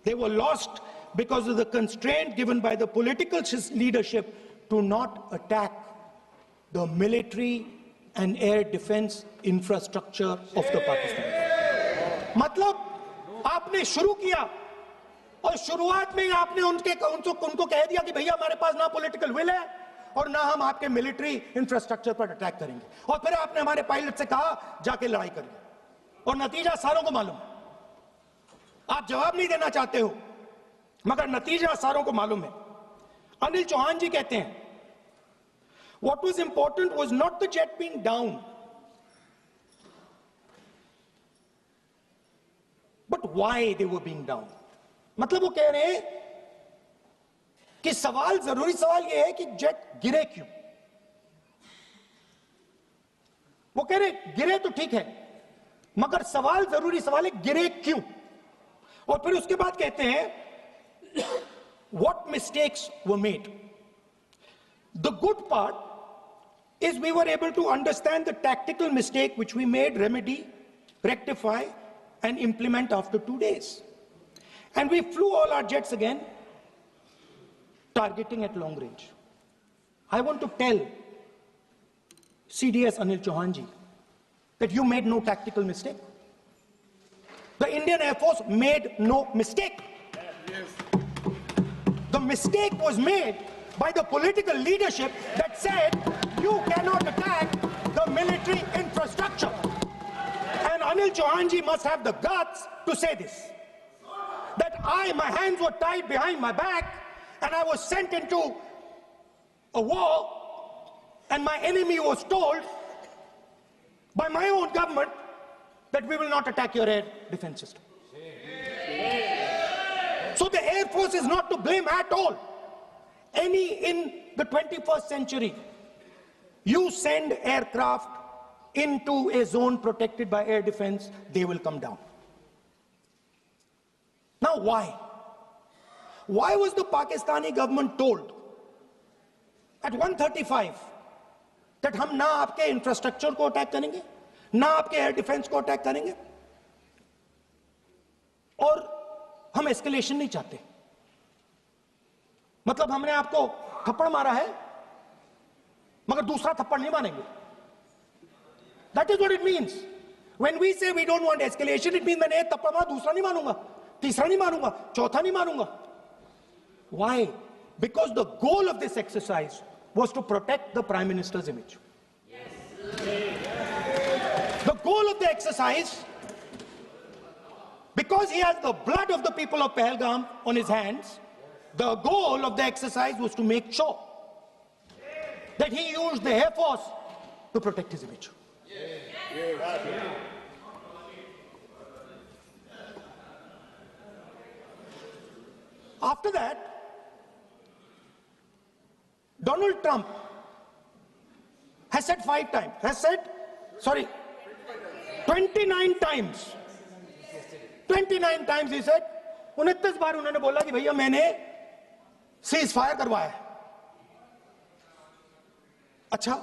They were lost because of the constraint given by the political leadership to not attack the military and air defense infrastructure of the Pakistan. मतलब आपने शुरू किया और शुरुआत में आपने उनको कह दिया कि भैया हमारे पास ना पॉलिटिकल विल है और ना हम आपके मिलिट्री इंफ्रास्ट्रक्चर पर अटैक करेंगे, और फिर आपने हमारे पायलट से कहा जाके लड़ाई करिए, और नतीजा सारों को मालूम। आप जवाब नहीं देना चाहते हो, मगर नतीजा सारों को मालूम है। अनिल चौहान जी कहते हैं, what was important was not the jet being down, but why they were being down. मतलब वो कह रहे हैं कि जरूरी सवाल ये है कि जेट गिरे क्यों। वो कह रहे गिरे तो ठीक है, मगर जरूरी सवाल है गिरे क्यों। और फिर उसके बाद कहते हैं what mistakes were made. The good part is we were able to understand the tactical mistake which we made, remedy, rectify and implement after 2 days. And we flew all our jets again, targeting at long range. I want to tell CDS Anil Chauhan ji that you made no tactical mistake. The Indian Air Force made no mistake. The mistake was made by the political leadership that said you cannot attack the military infrastructure. And Anil Chauhan ji must have the guts to say this, that my hands were tied behind my back and I was sent into a war, and my enemy was told by my own government that we will not attack your air defense system. So the Air Force is not to blame at all. In the 21st century, you send aircraft into a zone protected by air defense, they will come down. Now why? Why was the Pakistani government told at 1:35 that हम ना आपके infrastructure को attack करेंगे, ना आपके air defence को attack करेंगे, और हम एस्केलेशन नहीं चाहते? मतलब हमने आपको थप्पड़ मारा है मगर दूसरा थप्पड़ नहीं मारेंगे. That is what it means. When we say we don't want escalation, it means मैंने एक थप्पड़ मारा, दूसरा नहीं मारूंगा, तीसरा नहीं मारूंगा, चौथा नहीं मारूंगा. Why? Because the goal of this exercise was to protect the Prime Minister's image. The goal of the exercise, because he has the blood of the people of Pahalgam on his hands, the goal of the exercise was to make sure that he used the Air Force to protect his image. After that, Donald Trump has said 29 times. 29 times he said, 29 बार उन्होंने बोला कि भैया मैंने cease fire करवाया है. अच्छा,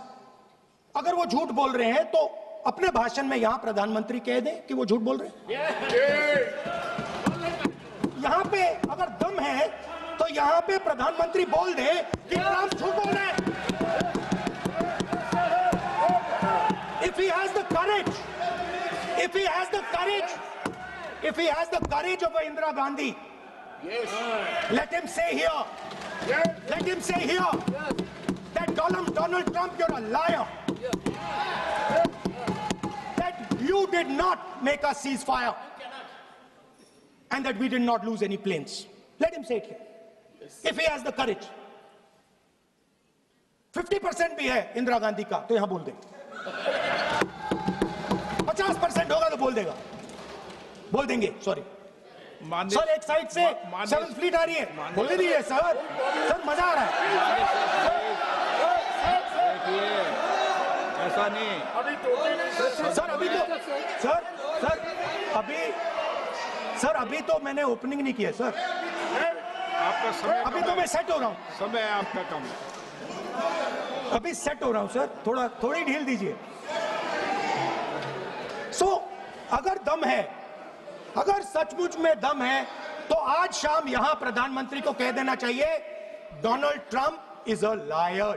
अगर वो झूठ बोल रहे हैं तो अपने भाषण में यहां प्रधानमंत्री कह दें कि वो झूठ बोल रहे हैं. यहां पे अगर दम है तो यहां पे प्रधानमंत्री बोल दे कि ट्रंप झूठ बोल रहे हैं. If he has the courage, if he has the courage of Indira Gandhi, let him say here, that Donald Trump, you're a liar. That you did not make us ceasefire and that we did not lose any planes. Let him say it here. If he has the courage. 50% भी है इंदिरा गांधी का तो यहां बोल दे. 50% होगा तो बोल देंगे. सॉरी सर, एक साइड से 7th फ्लीट आ रही है, बोल दीजिए सर. मजा आ रहा है. ऐसा नहीं सर अभी तो मैंने ओपनिंग नहीं किया सर. आपका समय अभी तो मैं सेट हो रहा हूँ. समय आपका कम. अभी सेट हो रहा हूँ सर, थोड़ी ढील दीजिए. अगर दम है, अगर सचमुच में दम है तो आज शाम यहां प्रधानमंत्री को कह देना चाहिए, Donald Trump is a liar.